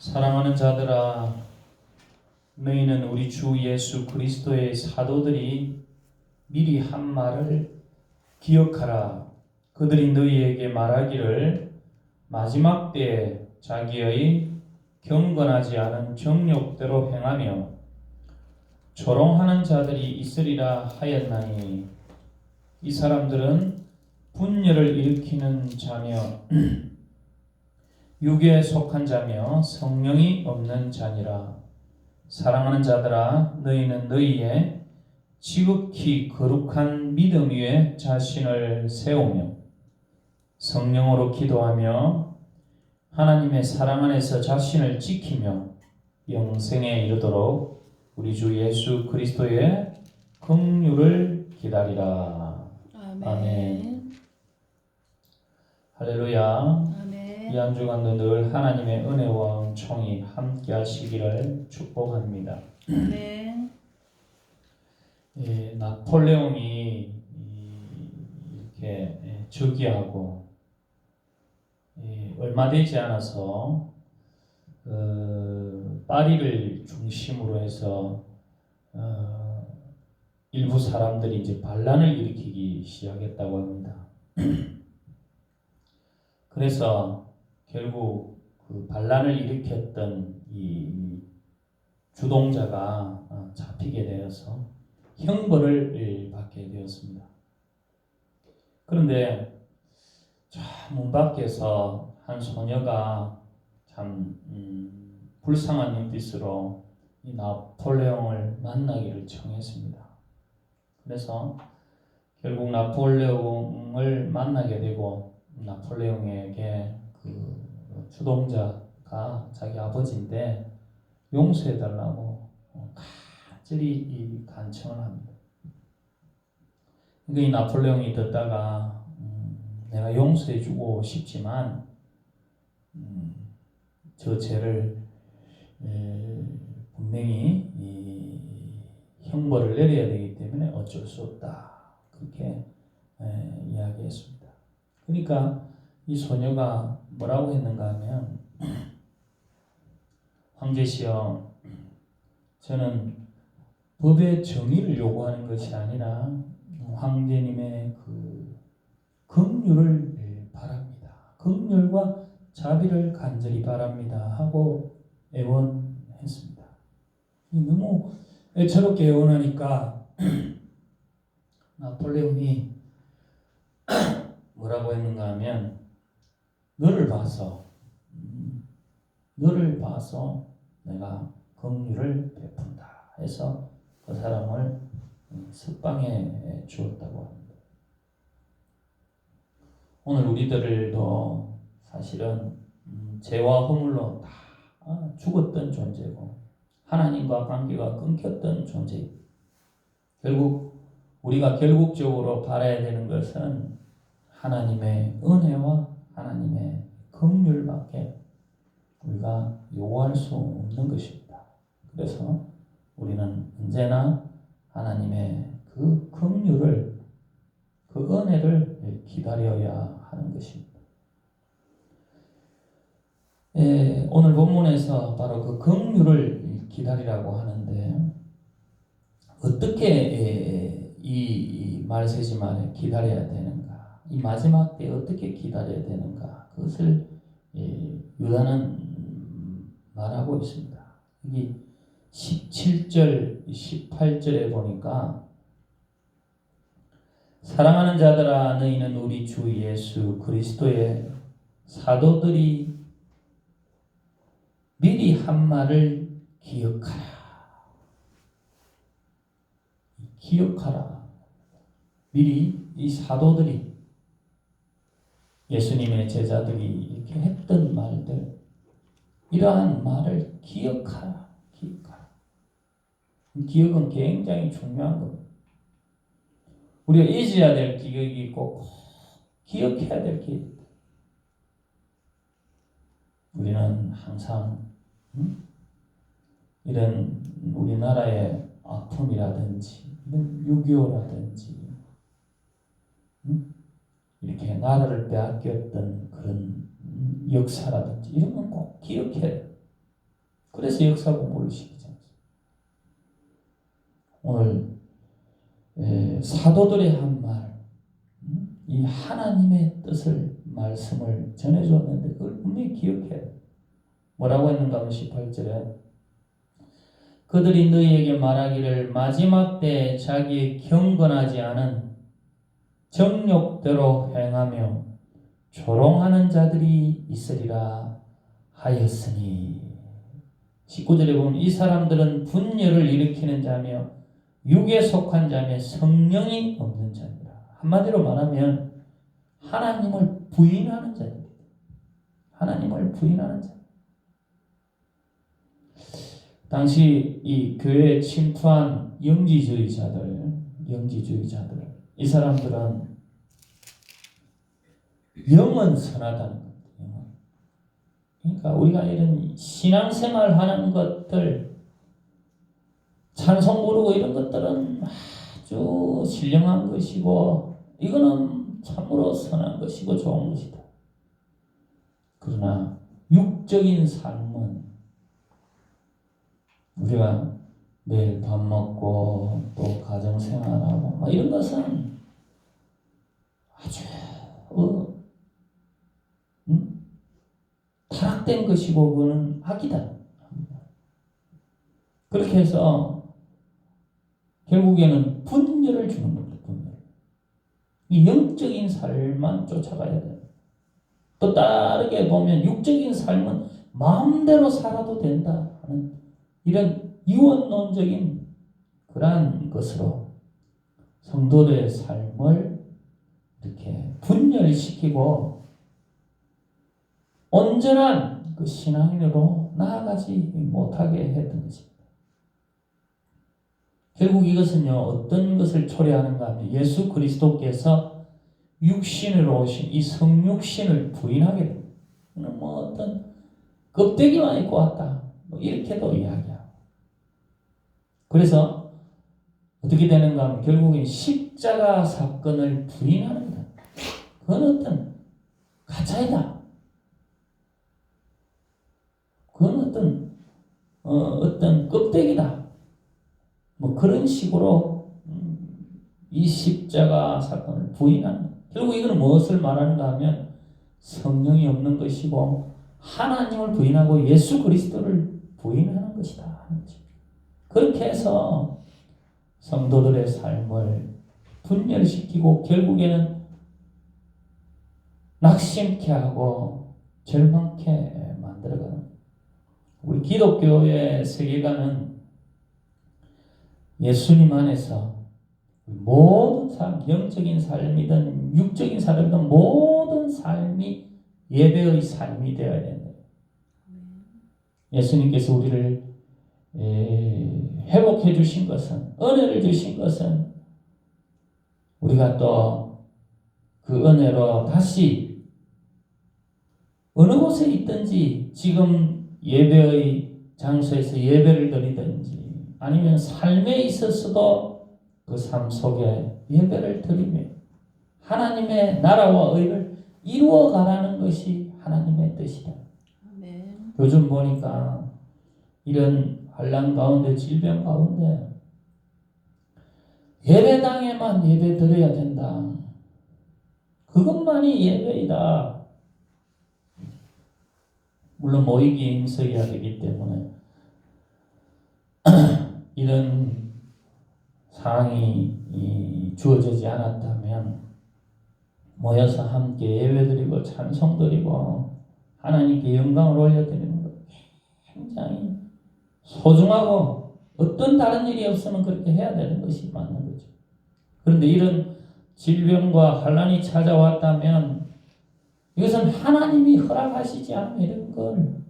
사랑하는 자들아, 너희는 우리 주 예수 그리스도의 사도들이 미리 한 말을 기억하라. 그들이 너희에게 말하기를 마지막 때에 자기의 경건하지 않은 정욕대로 행하며 조롱하는 자들이 있으리라 하였나니, 이 사람들은 분열을 일으키는 자며 육에 속한 자며 성령이 없는 자니라. 사랑하는 자들아, 너희는 너희의 지극히 거룩한 믿음 위에 자신을 세우며 성령으로 기도하며 하나님의 사랑 안에서 자신을 지키며 영생에 이르도록 우리 주 예수 그리스도의 긍휼을 기다리라. 아멘. 할렐루야. 아멘. 이 한 주간도 늘 하나님의 은혜와 은총이 함께 하시기를 축복합니다. 아멘. 나폴레옹이 이렇게 즉위하고 얼마 되지 않아서 파리를 중심으로 해서 일부 사람들이 이제 반란을 일으키기 시작했다고 합니다. 그래서 결국 그 반란을 일으켰던 이 주동자가 잡히게 되어서 형벌을 받게 되었습니다. 그런데 문 밖에서 한 소녀가 참 불쌍한 눈빛으로 이 나폴레옹을 만나기를 청했습니다. 그래서 결국 나폴레옹을 만나게 되고, 나폴레옹에게 그 주동자가 자기 아버지인데 용서해달라고 간절히 간청을 합니다. 그러니까 이 나폴레옹이 듣다가 내가 용서해주고 싶지만 저 죄를 분명히 형벌을 내려야 되기 때문에 어쩔 수 없다, 그렇게 이야기했습니다. 그러니까 이 소녀가 뭐라고 했는가 하면, 황제시여, 저는 법의 정의를 요구하는 것이 아니라 황제님의 그 긍휼을 바랍니다. 긍휼과 자비를 간절히 바랍니다 하고 애원했습니다. 너무 애처롭게 애원하니까 나폴레옹이 뭐라고 했는가 하면, 너를 봐서 내가 긍휼을 베푼다 해서 그 사람을 석방해 주었다고 합니다. 오늘 우리들도 사실은 죄와 허물로 다 죽었던 존재고 하나님과 관계가 끊겼던 존재. 결국 우리가 결국적으로 바라야 되는 것은 하나님의 은혜와 하나님의 긍휼밖에 우리가 요구할 수 없는 것입니다. 그래서 우리는 언제나 하나님의 그 긍휼을, 그 은혜를 기다려야 하는 것입니다. 오늘 본문에서 바로 그 긍휼을 기다리라고 하는데, 어떻게 이 말세지말에 기다려야 되는가, 이 마지막 때 어떻게 기다려야 되는가, 그것을 유다는 말하고 있습니다. 여기 17절, 18절에 보니까, 사랑하는 자들아, 너희는 우리 주 예수 그리스도의 사도들이 미리 한 말을 기억하라. 기억하라. 미리 이 사도들이, 예수님의 제자들이 이렇게 했던 말들, 이러한 말을 기억하라. 기억하라. 기억은 굉장히 중요한 겁니다. 우리가 잊어야 될 기억이 있고 꼭 기억해야 될 기억이 있다. 우리는 항상 이런 우리나라의 아픔이라든지 이런 6.25라든지 이렇게 나라를 빼앗겼던 그런 역사라든지 이런 건 꼭 기억해야 돼요. 그래서 역사 공부를 시키지 않습니다. 오늘 사도들의 한 말, 이 하나님의 뜻을 말씀을 전해주었는데 그걸 분명히 기억해야 돼요. 뭐라고 했는가 하면 18절에 그들이 너희에게 말하기를 마지막 때에 자기 경건하지 않은 정욕대로 행하며 조롱하는 자들이 있으리라 하였으니 19절에 보면 이 사람들은 분열을 일으키는 자며 육에 속한 자며 성령이 없는 자니라. 한마디로 말하면 하나님을 부인하는 자입니다. 하나님을 부인하는 자. 당시 이 교회에 침투한 영지주의자들, 이 사람들은 영은 선하다는 겁니다. 그러니까 우리가 이런 신앙생활 하는 것들, 찬송 부르고 이런 것들은 아주 신령한 것이고 이거는 참으로 선한 것이고 좋은 것이다. 그러나 육적인 삶은 우리가 매일 밥 먹고 또 가정생활하고 뭐 이런 것은 아주 타락된 것이고 그거는 악이다. 그렇게 해서 결국에는 분열을 주는 겁니다. 분열. 이 영적인 삶만 쫓아가야 돼요. 또 다르게 보면 육적인 삶은 마음대로 살아도 된다 하는 이런 이원론적인 그러한 것으로 성도들의 삶을 이렇게 분열시키고 온전한 그 신앙인으로 나아가지 못하게 했던 것입니다. 결국 이것은요, 어떤 것을 초래하는가 하면 예수 그리스도께서 육신으로 오신 이 성육신을 부인하게 됩니다. 뭐 어떤 껍데기만 입고 왔다. 뭐 이렇게도 이야기하고. 그래서 어떻게 되는가 하면 결국엔 십자가 사건을 부인하는 거다. 그건 어떤 가짜이다. 그건 어떤 껍데기다. 뭐 그런 식으로 이 십자가 사건을 부인하는 거다. 결국 이거는 무엇을 말하는가 하면 성령이 없는 것이고 하나님을 부인하고 예수 그리스도를 부인하는 것이다. 그렇게 해서 성도들의 삶을 분열시키고 결국에는 낙심케 하고 절망케 만들어가는 우리 기독교의 세계관은 예수님 안에서 모든 삶, 영적인 삶이든 육적인 삶이든 모든 삶이 예배의 삶이 되어야 된다. 예수님께서 우리를 회복해 주신 것은, 은혜를 주신 것은 우리가 또 그 은혜로 다시 어느 곳에 있든지 지금 예배의 장소에서 예배를 드리든지 아니면 삶에 있어서도 그 삶 속에 예배를 드리며 하나님의 나라와 의를 이루어가라는 것이 하나님의 뜻이다. 아멘. 요즘 보니까 이런 환난 가운데 질병 가운데 예배당에만 예배 드려야 된다. 그것만이 예배이다. 물론 모이기 힘써야 되기 때문에 이런 상황이 주어지지 않았다면 모여서 함께 예배드리고 찬송드리고 하나님께 영광을 올려드리는 것 굉장히 소중하고 어떤 다른 일이 없으면 그렇게 해야 되는 것이 맞는 거죠. 그런데 이런 질병과 환난이 찾아왔다면 이것은 하나님이 허락하시지 않으면 이런 걸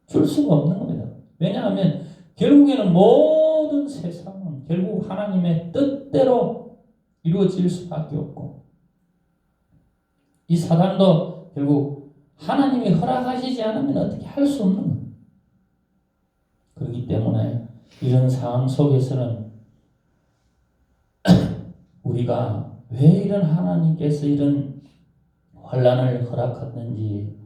줄 수가 없는 겁니다. 왜냐하면 결국에는 모든 세상은 결국 하나님의 뜻대로 이루어질 수밖에 없고 이 사단도 결국 하나님이 허락하시지 않으면 어떻게 할 수 없는 겁니다. 그렇기 때문에 이런 상황 속에서는 우리가 왜 이런 하나님께서 이런 환난을 허락했는지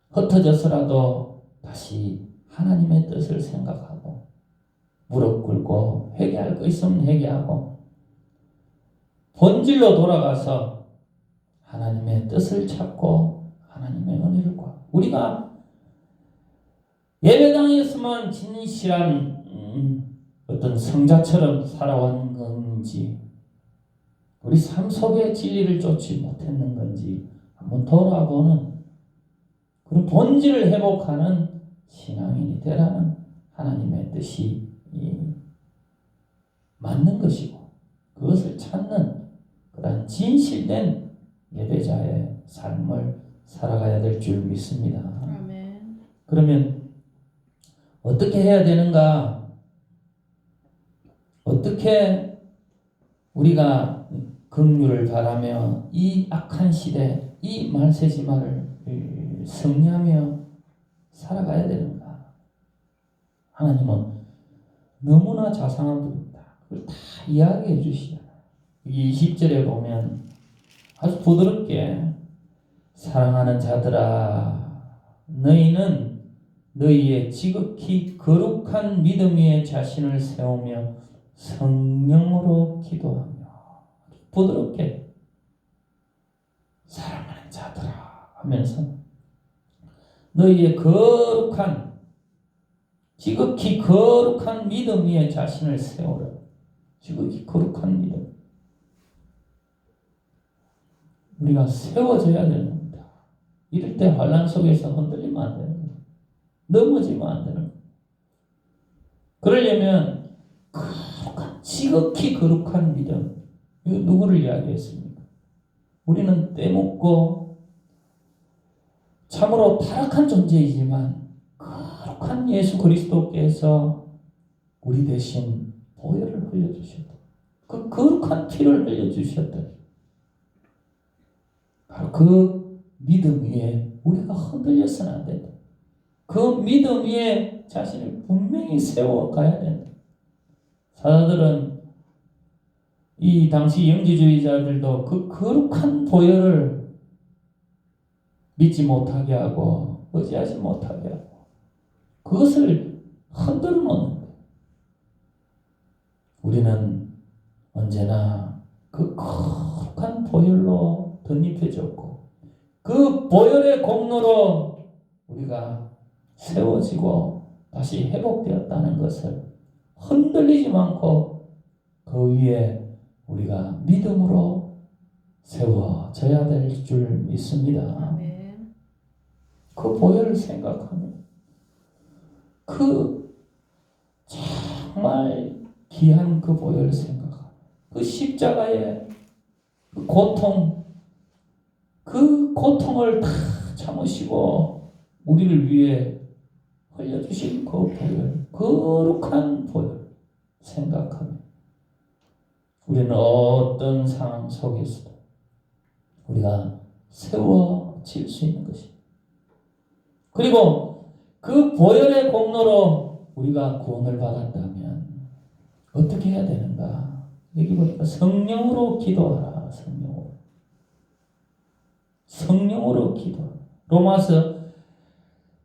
흩어져서라도 다시 하나님의 뜻을 생각하고 무릎 꿇고 회개할 거 있으면 회개하고 본질로 돌아가서 하나님의 뜻을 찾고 하나님의 은혜를 구하고 우리가 예배당에서만 진실한 어떤 성자처럼 살아온 건지 우리 삶 속에 진리를 쫓지 못했는 건지 한번 돌아보는 그런 본질을 회복하는 신앙인이 되라는 하나님의 뜻이 맞는 것이고 그것을 찾는 그런 진실된 예배자의 삶을 살아가야 될 줄 믿습니다. 아멘. 그러면 어떻게 해야 되는가? 어떻게 우리가 긍휼을 바라며 이 악한 시대, 이 말세지마를 승리하며 살아가야 되는가? 하나님은 너무나 자상한 분입니다. 그걸 다 이야기해 주시잖아요. 20절에 보면 아주 부드럽게 사랑하는 자들아 너희는 너희의 지극히 거룩한 믿음 위에 자신을 세우며 성령으로 기도하며 부드럽게 사랑하는 자들아 하면서 너희의 거룩한 지극히 거룩한 믿음 위에 자신을 세우라. 지극히 거룩한 믿음. 우리가 세워져야 되는 겁니다. 이럴 때 환난 속에서 흔들리면 안 되는 거예요. 넘어지면 안 되는 거예요. 그러려면 거룩한, 지극히 거룩한 믿음. 이거 누구를 이야기했습니까? 우리는 때묻고 참으로 타락한 존재이지만 거룩한 예수 그리스도께서 우리 대신 보혈을 흘려주셨다. 그 거룩한 피를 흘려주셨다. 바로 그 믿음 위에 우리가 흔들려서는 안 된다. 그 믿음 위에 자신을 분명히 세워가야 된다. 사도들은 이 당시 영지주의자들도 그 거룩한 보혈을 믿지 못하게 하고 의지하지 못하게 하고 그것을 흔들어 놓는 거예요. 우리는 언제나 그 거룩한 보혈로 덧입혀졌고 그 보혈의 공로로 우리가 세워지고 다시 회복되었다는 것을 흔들리지 않고 그 위에 우리가 믿음으로 세워져야 될 줄 믿습니다. 아멘. 그 보혈을 생각하면 그 정말 귀한 그 보혈을 생각하면 그 십자가의 그 고통 그 고통을 다 참으시고 우리를 위해 흘려주신 그 보혈 거룩한 보혈 생각하면 우리는 어떤 상황 속에서도 우리가 세워질 수 있는 것입니다. 그리고 그 보혈의 공로로 우리가 구원을 받았다면 어떻게 해야 되는가? 여기 보니까 성령으로 기도하라. 성령으로 기도하라. 로마서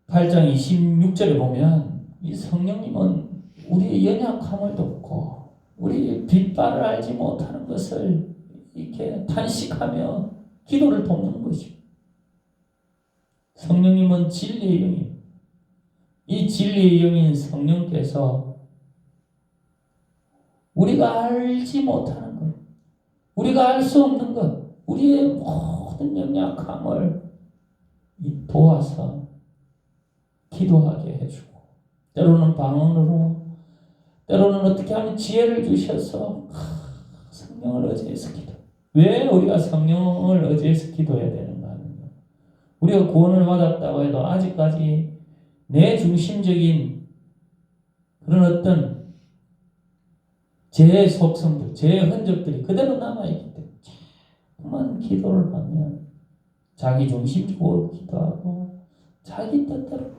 8장 26절에 보면 이 성령님은 우리의 연약함을 돕고 우리 빗발을 알지 못하는 것을 이렇게 탄식하며 기도를 돕는 것입니다. 성령님은 진리의 영입니다. 이 진리의 영인 성령께서 우리가 알지 못하는 것, 우리가 알 수 없는 것, 우리의 모든 연약함을 도와서 기도하게 해주고 때로는 방언으로 때로는 어떻게 하면 지혜를 주셔서 성령을 의지해서 기도. 왜 우리가 성령을 의지해서 기도해야 되는가 하면 우리가 구원을 받았다고 해도 아직까지 내 중심적인 그런 어떤 제 속성들, 제 흔적들이 그대로 남아있기 때문에 자꾸만 기도를 하면 자기 중심적으로 기도하고 자기 뜻대로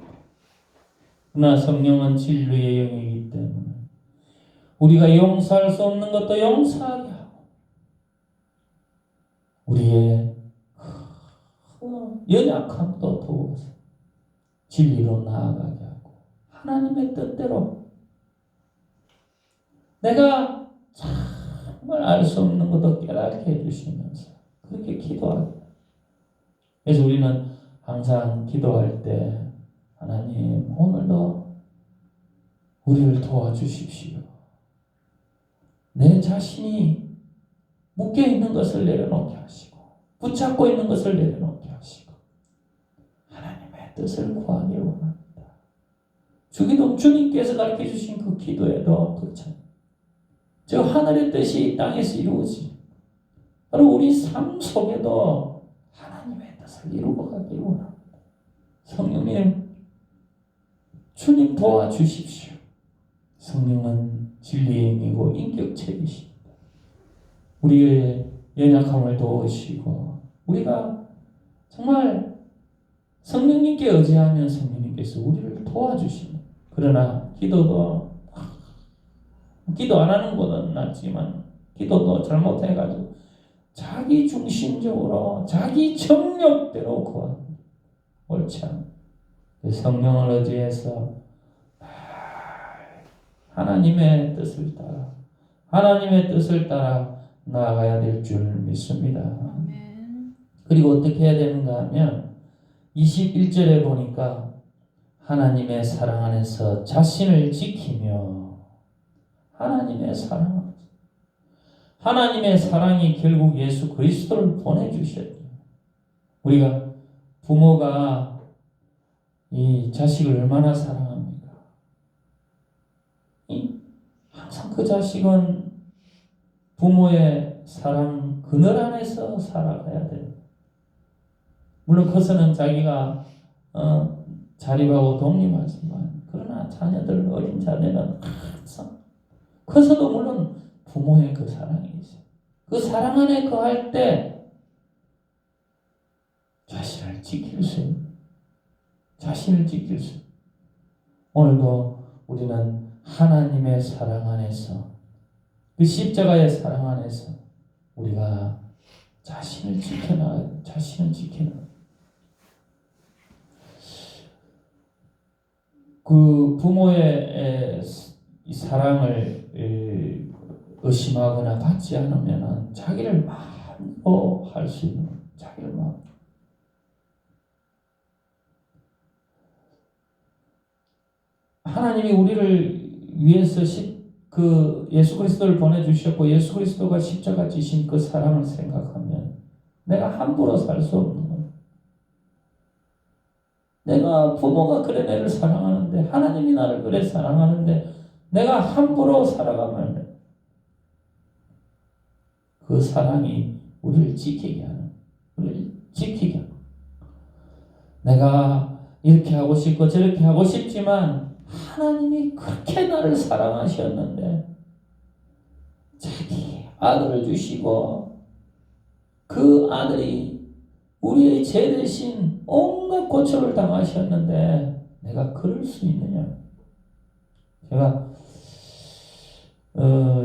그러나 성령은 진리의 영이기 때문에 우리가 용서할 수 없는 것도 용서하게 하고 우리의 연약함도 도와서 진리로 나아가게 하고 하나님의 뜻대로 내가 정말 알 수 없는 것도 깨닫게 해주시면서 그렇게 기도하게. 그래서 우리는 항상 기도할 때 하나님 오늘도 우리를 도와주십시오. 내 자신이 묶여있는 것을 내려놓게 하시고 붙잡고 있는 것을 내려놓게 하시고 하나님의 뜻을 구하기를 원합니다. 주기도 주님께서 가르쳐주신 그 기도에도 그렇죠. 저 하늘의 뜻이 이 땅에서 이루어지 바로 우리 삶 속에도 하나님의 뜻을 이루어 가기를 원합니다. 성령님 주님 도와주십시오. 성령은 진리의 힘이고 인격체이십니다. 우리의 연약함을 도우시고 우리가 정말 성령님께 의지하면 성령님께서 우리를 도와주십니다. 그러나 기도 안 하는 것은 낫지만 기도도 잘못해가지고 자기 중심적으로 자기 정욕대로 구합니다. 옳지 않습니다. 성령을 의지해서 하나님의 뜻을 따라 나아가야 될 줄 믿습니다. 아멘. 그리고 어떻게 해야 되는가 하면 21절에 보니까 하나님의 사랑 안에서 자신을 지키며 하나님의 사랑이 결국 예수 그리스도를 보내주셨죠. 우리가 부모가 이 자식을 얼마나 사랑합니까? 항상 그 자식은 부모의 사랑 그늘 안에서 살아가야 돼요. 물론 커서는 자기가 자립하고 독립하지만 그러나 자녀들 어린 자녀는 항상 커서도 물론 부모의 그 사랑이 있어요. 그 사랑 안에 거할 때 자신을 지킬 수 있는 오늘도 우리는 하나님의 사랑 안에서 그 십자가의 사랑 안에서 우리가 자신을 지켜놔. 그 부모의 사랑을 의심하거나 받지 않으면 자기를 마음대로 할 수 있는 자기를 마음. 하나님이 우리를 위해서 예수 그리스도를 보내주셨고 예수 그리스도가 십자가 지신 그 사랑을 생각하면 내가 함부로 살 수 없는 거예요. 내가 부모가 그래 내를 사랑하는데 하나님이 나를 그래 사랑하는데 내가 함부로 살아가면 그 사랑이 우리를 지키게 하는 내가 이렇게 하고 싶고 저렇게 하고 싶지만 하나님이 그렇게 나를 사랑하셨는데 자기 아들을 주시고 그 아들이 우리의 죄 대신 온갖 고초를 당하셨는데 내가 그럴 수 있느냐. 제가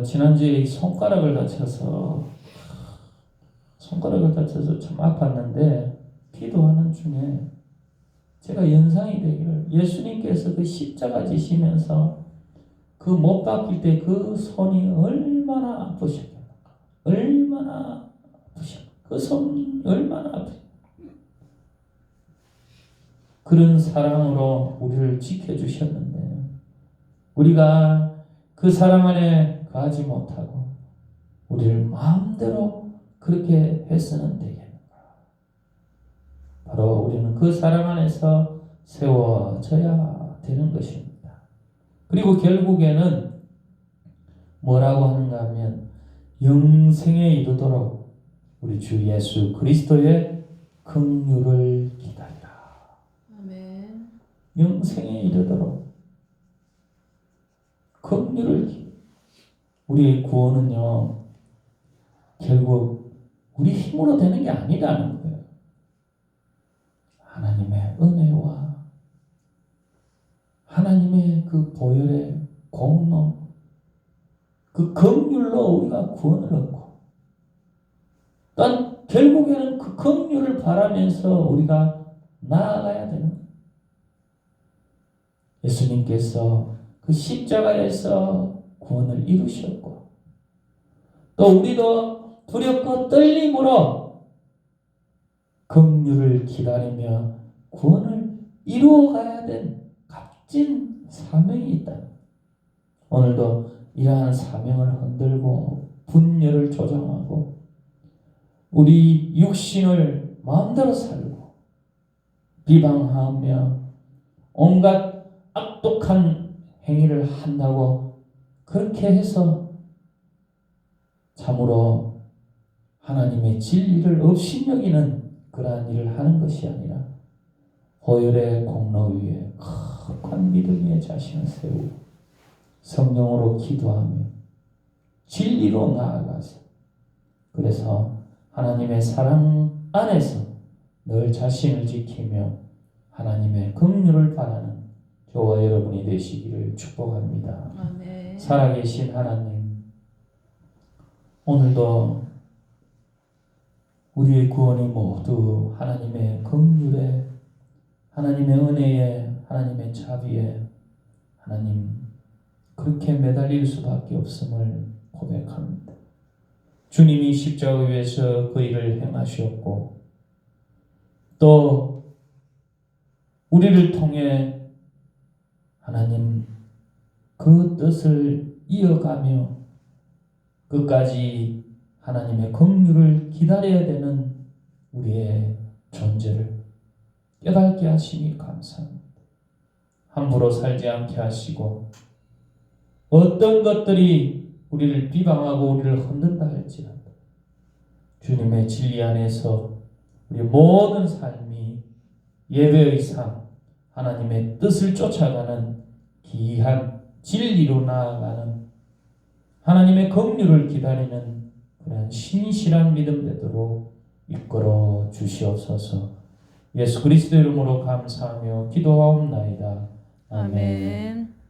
지난주에 손가락을 다쳐서 참 아팠는데 기도하는 중에 제가 연상이 되기를 예수님께서 그 십자가 지시면서 그 못 박힐 때 그 손이 얼마나 아프셨겠는가. 그 손이 얼마나 아프셨겠는가. 그런 사랑으로 우리를 지켜주셨는데 우리가 그 사랑 안에 거하지 못하고 우리를 마음대로 그렇게 해서는 되겠는가. 바로 우리는 그 사랑 안에서 세워져야 되는 것입니다. 그리고 결국에는 뭐라고 하는가 하면 영생에 이르도록 우리 주 예수 그리스도의 긍휼을 기다리라. 아멘. 영생에 이르도록 긍휼을 기다리라. 우리의 구원은요 결국 우리 힘으로 되는 게 아니라는 거예요. 하나님의 은혜와 하나님의 그 보혈의 공로 그 긍휼로 우리가 구원을 얻고 또한 결국에는 그 긍휼을 바라면서 우리가 나아가야 되는 거예요. 예수님께서 그 십자가에서 구원을 이루셨고 또 우리도 두렵고 떨림으로 긍휼을 기다리며 구원을 이루어가야 된 값진 사명이 있다. 오늘도 이러한 사명을 흔들고 분열을 조장하고 우리 육신을 마음대로 살고 비방하며 온갖 악독한 행위를 한다고 그렇게 해서 참으로 하나님의 진리를 업신여기는 그러한 일을 하는 것이 아니라 보혈의 공로 위에 거룩한 믿음 위에 자신을 세우고 성령으로 기도하며 진리로 나아가서 그래서 하나님의 사랑 안에서 늘 자신을 지키며 하나님의 긍휼을 바라는 저와 여러분이 되시기를 축복합니다. 아멘. 살아계신 하나님, 오늘도 우리의 구원이 모두 하나님의 긍휼에, 하나님의 은혜에, 하나님의 자비에 하나님 그렇게 매달릴 수밖에 없음을 고백합니다. 주님이 십자가 위에서 그 일을 행하셨고 또 우리를 통해 하나님 그 뜻을 이어가며 끝까지 하나님의 긍휼을 기다려야 되는 우리의 존재를 깨닫게 하시니 감사합니다. 함부로 살지 않게 하시고 어떤 것들이 우리를 비방하고 우리를 흔든다 할지라도 주님의 진리 안에서 우리 모든 삶이 예배의 삶, 하나님의 뜻을 쫓아가는 귀한 진리로 나아가는 하나님의 긍휼을 기다리는 그런 신실한 믿음 되도록 이끌어 주시옵소서. 예수 그리스도 이름으로 감사하며 기도하옵나이다. 아멘. 아멘.